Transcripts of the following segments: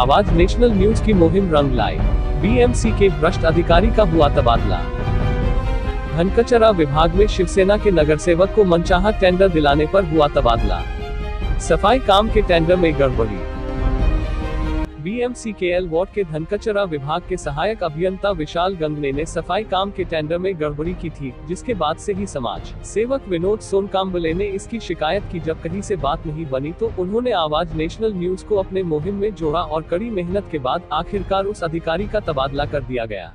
आवाज national news की मुहिम रंग लाई। बीएमसी के भ्रष्ट अधिकारी का हुआ तबादला। घनकचरा विभाग में शिवसेना के नगरसेवक को मनचाहा टेंडर दिलाने पर हुआ तबादला। सफाई काम के टेंडर में गड़बड़ी। बीएमसी के एल वार्ड के धनकचरा विभाग के सहायक अभियंता विशाल गंगने ने सफाई काम के टेंडर में गड़बड़ी की थी, जिसके बाद से ही समाज सेवक विनोद सोनकांबले ने इसकी शिकायत की। जब कहीं से बात नहीं बनी तो उन्होंने आवाज नेशनल न्यूज को अपने मुहिम में जोड़ा और कड़ी मेहनत के बाद आखिरकार उस अधिकारी का तबादला कर दिया गया।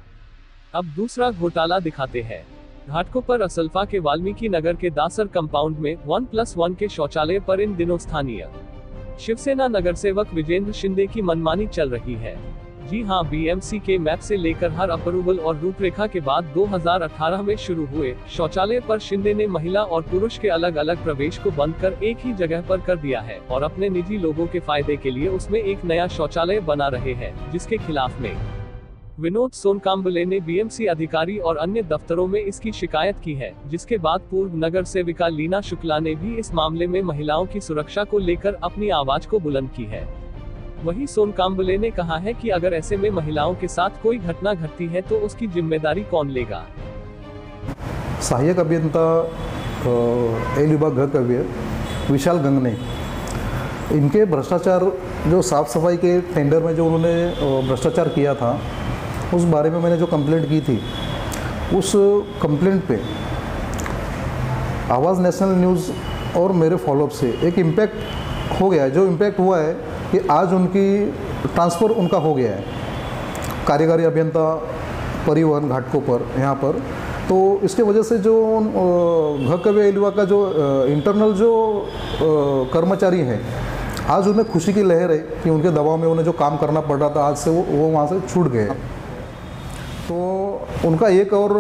अब दूसरा घोटाला दिखाते हैं। घाटकोपर असल्फा के वाल्मीकि नगर के दासर कंपाउंड में 1+1 के शौचालय पर इन दिनों स्थानीय शिवसेना नगरसेवक विजेंद्र शिंदे की मनमानी चल रही है। जी हां, बीएमसी के मैप से लेकर हर अप्रूवल और रूपरेखा के बाद 2018 में शुरू हुए शौचालय पर शिंदे ने महिला और पुरुष के अलग अलग प्रवेश को बंद कर एक ही जगह पर कर दिया है और अपने निजी लोगों के फायदे के लिए उसमें एक नया शौचालय बना रहे हैं, जिसके खिलाफ में विनोद सोनकांबले ने बीएमसी अधिकारी और अन्य दफ्तरों में इसकी शिकायत की है, जिसके बाद पूर्व नगर सेविका लीना शुक्ला ने भी इस मामले में महिलाओं की सुरक्षा को लेकर अपनी आवाज को बुलंद की है। वहीं सोनकांबले ने कहा है कि अगर ऐसे में महिलाओं के साथ कोई घटना घटती है तो उसकी जिम्मेदारी कौन लेगा। सहायक अभियंता एल विभाग घ विशाल गंगने, इनके भ्रष्टाचार जो साफ सफाई के टेंडर में जो उन्होंने भ्रष्टाचार किया था, उस बारे में मैंने जो कंप्लेंट की थी, उस कंप्लेंट पे आवाज़ नेशनल न्यूज़ और मेरे फॉलोअप से एक इम्पैक्ट हो गया है। जो इम्पैक्ट हुआ है कि आज उनकी ट्रांसफ़र उनका हो गया है, कार्यकारी अभियंता परिवहन घाटकोपर यहाँ पर। तो इसके वजह से जो घ एलवा का जो इंटरनल जो कर्मचारी हैं, आज उन्हें खुशी की लहर है कि उनके दबाव में उन्हें जो काम करना पड़ रहा था, आज से वो वहाँ से छूट गए। तो उनका एक और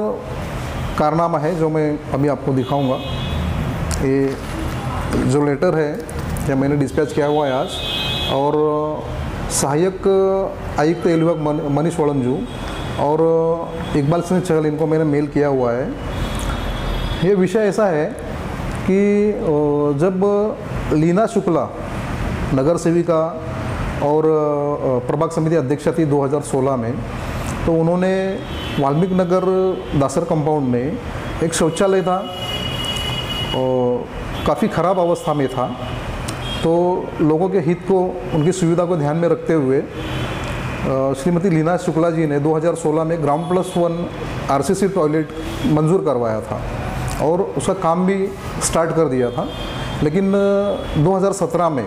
कारनामा है जो मैं अभी आपको दिखाऊंगा। ये जो लेटर है ये मैंने डिस्पैच किया हुआ है आज, और सहायक आयुक्त एल विभाग मनीष वड़ंजू और इकबाल सिंह चहल, इनको मैंने मेल किया हुआ है। ये विषय ऐसा है कि जब लीना शुक्ला नगर सेविका और प्रभाग समिति अध्यक्षा थी 2016 में, तो उन्होंने वाल्मीकि नगर दासर कंपाउंड में एक शौचालय था और काफ़ी ख़राब अवस्था में था। तो लोगों के हित को, उनकी सुविधा को ध्यान में रखते हुए श्रीमती लीना शुक्ला जी ने 2016 में ग्राउंड+1 आरसीसी टॉयलेट मंजूर करवाया था और उसका काम भी स्टार्ट कर दिया था। लेकिन 2017 में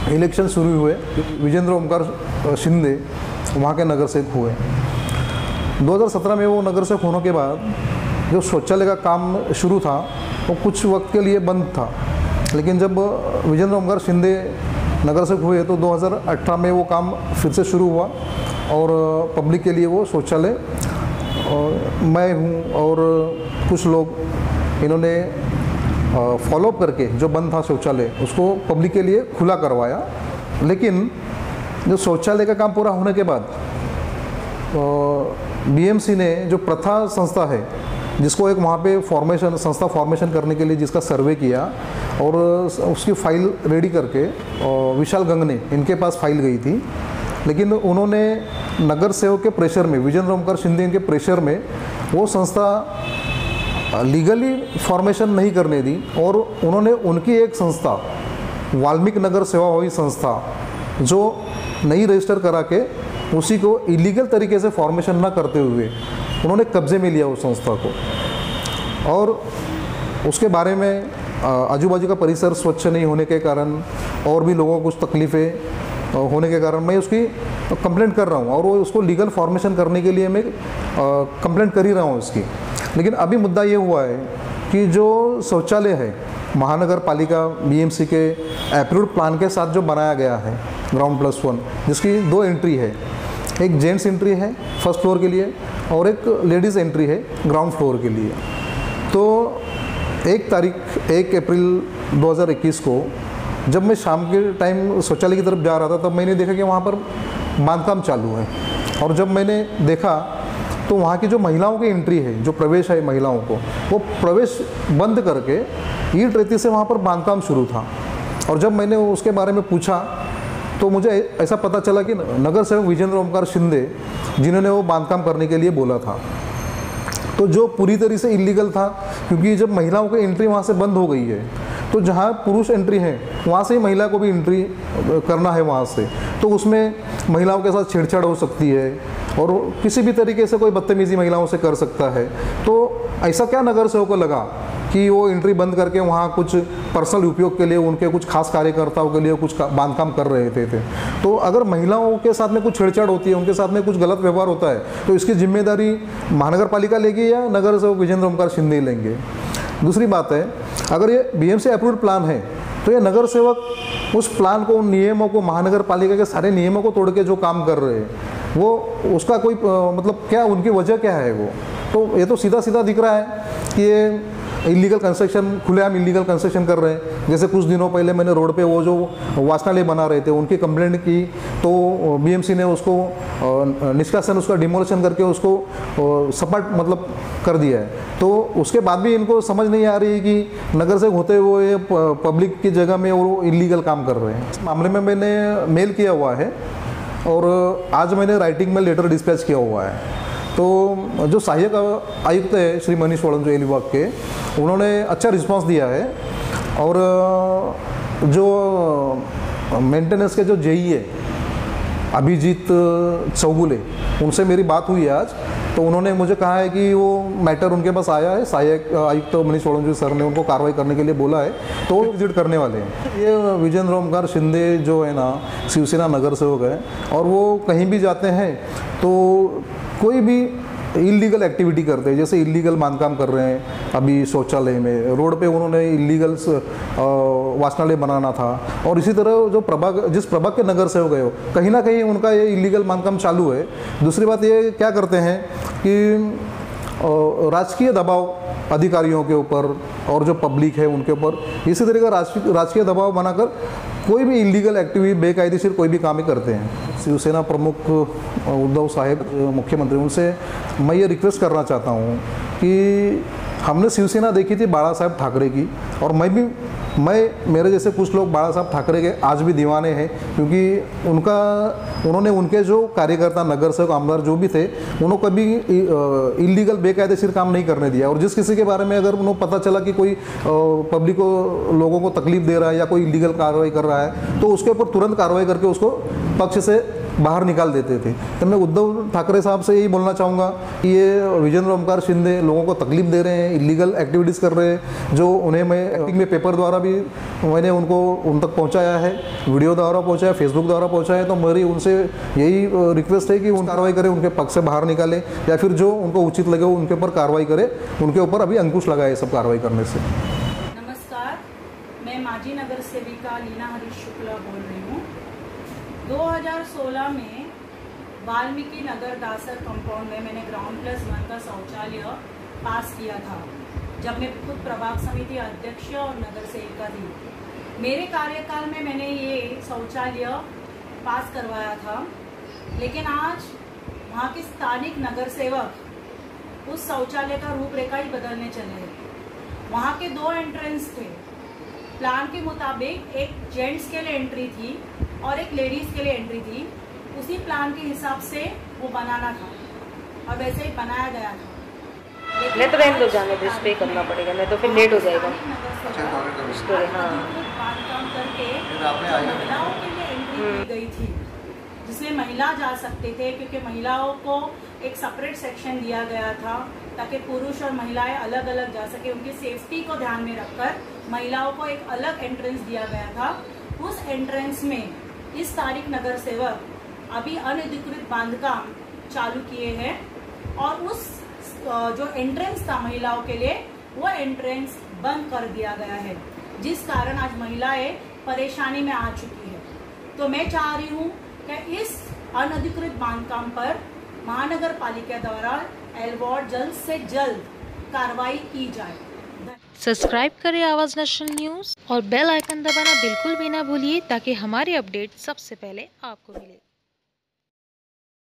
इलेक्शन शुरू हुए, विजेंद्र ओमकार शिंदे वहाँ के नगर सेवक हुए। 2017 में वो नगर सेवक होने के बाद जो शौचालय का काम शुरू था वो कुछ वक्त के लिए बंद था, लेकिन जब विजेंद्र ओमकार शिंदे नगर सेवक हुए तो 2018 में वो काम फिर से शुरू हुआ और पब्लिक के लिए वो शौचालय, मैं हूँ और कुछ लोग, इन्होंने फॉलोअप करके जो बंद था शौचालय उसको पब्लिक के लिए खुला करवाया। लेकिन जो शौचालय का काम पूरा होने के बाद बीएमसी ने जो प्रथा संस्था है, जिसको एक वहाँ पे संस्था फॉर्मेशन करने के लिए जिसका सर्वे किया और उसकी फाइल रेडी करके विशाल गंगने, इनके पास फाइल गई थी। लेकिन उन्होंने नगर सेवक के प्रेशर में, विजेंद्र ओमकार शिंदे के प्रेशर में वो संस्था लीगली फॉर्मेशन नहीं करने दी और उन्होंने उनकी एक संस्था वाल्मीकि नगर सेवा हुई संस्था जो नई रजिस्टर करा के उसी को इलीगल तरीके से फॉर्मेशन न करते हुए उन्होंने कब्जे में लिया उस संस्था को। और उसके बारे में आजू बाजू का परिसर स्वच्छ नहीं होने के कारण और भी लोगों को कुछ तकलीफ़ें होने के कारण मैं उसकी कंप्लेंट कर रहा हूँ और वो उसको लीगल फॉर्मेशन करने के लिए मैं कंप्लेंट कर ही रहा हूँ उसकी। लेकिन अभी मुद्दा ये हुआ है कि जो शौचालय है महानगर पालिका बीएमसी के अप्रूव्ड प्लान के साथ जो बनाया गया है ग्राउंड+1, जिसकी 2 एंट्री है, एक जेंट्स एंट्री है फर्स्ट फ्लोर के लिए और एक लेडीज़ एंट्री है ग्राउंड फ्लोर के लिए। तो 1 अप्रैल 2021 को जब मैं शाम के टाइम शौचालय की तरफ जा रहा था तब मैंने देखा कि वहाँ पर बांधकाम चालू है। और जब मैंने देखा तो वहाँ की जो महिलाओं की एंट्री है, जो प्रवेश है महिलाओं को, वो प्रवेश बंद करके ईंट रेती से वहाँ पर बांधकाम शुरू था। और जब मैंने उसके बारे में पूछा तो मुझे ऐसा पता चला कि नगर सेवक विजेंद्र ओमकार शिंदे जिन्होंने वो बांधकाम करने के लिए बोला था, तो जो पूरी तरह से इलीगल था, क्योंकि जब महिलाओं की एंट्री वहाँ से बंद हो गई है, तो जहाँ पुरुष एंट्री है वहाँ से ही महिला को भी एंट्री करना है वहाँ से, तो उसमें महिलाओं के साथ छेड़छाड़ हो सकती है और किसी भी तरीके से कोई बदतमीजी महिलाओं से कर सकता है। तो ऐसा क्या नगर सेवक को लगा कि वो एंट्री बंद करके वहाँ कुछ पर्सनल उपयोग के लिए उनके कुछ खास कार्यकर्ताओं के लिए कुछ बांधकाम कर रहे थे। तो अगर महिलाओं के साथ में कुछ छेड़छाड़ होती है, उनके साथ में कुछ गलत व्यवहार होता है, तो इसकी जिम्मेदारी महानगर पालिका लेगी या नगर सेवक विजेंद्र ओमकार शिंदे लेंगे। दूसरी बात है, अगर ये बीएमसी अप्रूव्ड प्लान है तो ये नगर सेवक उस प्लान को, उन नियमों को, महानगर पालिका के सारे नियमों को तोड़ के जो काम कर रहे हैं वो उसका कोई मतलब क्या, उनकी वजह क्या है वो? तो ये तो सीधा सीधा दिख रहा है कि ये इलीगल कंस्ट्रक्शन, खुलेआम इलीगल कंस्ट्रक्शन कर रहे हैं। जैसे कुछ दिनों पहले मैंने रोड पे वो जो वाचनालय बना रहे थे उनकी कंप्लेंट की, तो बीएमसी ने उसको निष्कासन, उसका डिमोलिशन करके उसको सपाट मतलब कर दिया है। तो उसके बाद भी इनको समझ नहीं आ रही कि नगर से होते हुए पब्लिक की जगह में वो इलीगल काम कर रहे हैं। इस मामले में मैंने मेल किया हुआ है और आज मैंने राइटिंग में लेटर डिस्पैच किया हुआ है। तो जो सहायक आयुक्त है श्री मनीष वड़न जो एल विभाग के, उन्होंने अच्छा रिस्पांस दिया है और जो मेंटेनेंस के जो जेई है अभिजीत चौगुले, उनसे मेरी बात हुई है आज। तो उन्होंने मुझे कहा है कि वो मैटर उनके पास आया है, सहायक आयुक्त मनीष वड़न सर ने उनको कार्रवाई करने के लिए बोला है, तो विजिट करने वाले हैं। ये विजेंद्र ओमकार शिंदे जो है ना, शिवसेना नगर सेवक है और वो कहीं भी जाते हैं तो कोई भी इलीगल एक्टिविटी करते हैं। जैसे इलीगल बांधकाम कर रहे हैं अभी शौचालय में, रोड पे उन्होंने इलीगल वाचनालय बनाना था, और इसी तरह जो प्रभाग, जिस प्रभाग के नगर सेवक है कहीं ना कहीं उनका ये इलीगल बांधकाम चालू है। दूसरी बात ये क्या करते हैं कि राजकीय दबाव अधिकारियों के ऊपर और जो पब्लिक है उनके ऊपर इसी तरह का राजकीय दबाव बनाकर कोई भी इलीगल एक्टिविटी, बेकायदेशीर कोई भी काम ही करते हैं। शिवसेना प्रमुख उद्धव साहब मुख्यमंत्री, उनसे मैं ये रिक्वेस्ट करना चाहता हूँ कि हमने शिवसेना देखी थी बाला साहब ठाकरे की, और मेरे जैसे कुछ लोग बाला साहब ठाकरे के आज भी दीवाने हैं, क्योंकि उन्होंने उनके जो कार्यकर्ता, नगर सेवक, आमदार जो भी थे, उन्होंने कभी इलीगल बेकायदेशीर काम नहीं करने दिया। और जिस किसी के बारे में अगर उन्हें पता चला कि कोई पब्लिक को, लोगों को तकलीफ दे रहा है या कोई इलीगल कार्रवाई कर रहा है, तो उसके ऊपर तुरंत कार्रवाई करके उसको पक्ष से बाहर निकाल देते थे। तो मैं उद्धव ठाकरे साहब से यही बोलना चाहूँगा कि ये विजेंद्र ओमकार शिंदे लोगों को तकलीफ दे रहे हैं, इलीगल एक्टिविटीज़ कर रहे हैं, जो उन्हें मैं एक्टिंग में पेपर द्वारा भी मैंने उन तक पहुँचाया है, वीडियो द्वारा पहुँचाया, फेसबुक द्वारा पहुँचाया है। तो मेरी उनसे यही रिक्वेस्ट है कि उन कार्रवाई करें, उनके पक्ष से बाहर निकालें, या फिर जो उनको उचित लगे वो उनके ऊपर कार्रवाई करें, उनके ऊपर अभी अंकुश लगाए सब कार्रवाई करने से। नमस्कार, मैं माजी नगर सेविका लीना हरीश शुक्ला बोल रही हूँ। 2016 में वाल्मीकि नगर दासर कंपाउंड में मैंने ग्राउंड+1 का शौचालय पास किया था, जब मैं खुद प्रभाग समिति अध्यक्ष और नगर सेविका थी। मेरे कार्यकाल में मैंने ये शौचालय पास करवाया था, लेकिन आज वहाँ के स्थानिक नगर सेवक उस शौचालय का रूपरेखा ही बदलने चले हैं। वहाँ के 2 एंट्रेंस थे। प्लान के मुताबिक एक जेंट्स के लिए एंट्री थी और एक लेडीज के लिए एंट्री थी। उसी प्लान के हिसाब से वो बनाना था और वैसे ही बनाया गया था। नहीं तो रहने दो, जाने दो, पे करना पड़ेगा, नहीं तो फिर लेट हो जाएगा। बांधकाम करके महिलाओं के लिए एंट्री की गई थी, जिसमें महिला जा सकते थे, क्योंकि महिलाओं को एक सेपरेट सेक्शन दिया गया था ताकि पुरुष और महिलाएं अलग अलग जा सके। उनकी सेफ्टी को ध्यान में रखकर महिलाओं को एक अलग एंट्रेंस दिया गया था। उस एंट्रेंस में इस तारीख नगर सेवक अभी अनधिकृत बांधकाम चालू किए हैं, और उस जो एंट्रेंस था महिलाओं के लिए, वो एंट्रेंस बंद कर दिया गया है, जिस कारण आज महिलाएं परेशानी में आ चुकी है। तो मैं चाह रही हूँ कि इस अनधिकृत बांधकाम पर महानगर पालिका द्वारा एलवॉर्ड जल्द से जल्द कार्रवाई की जाए। सब्सक्राइब करें आवाज़ नेशनल न्यूज़ और बेल आइकन दबाना बिल्कुल भी ना भूलिए, ताकि हमारे अपडेट सबसे पहले आपको मिले।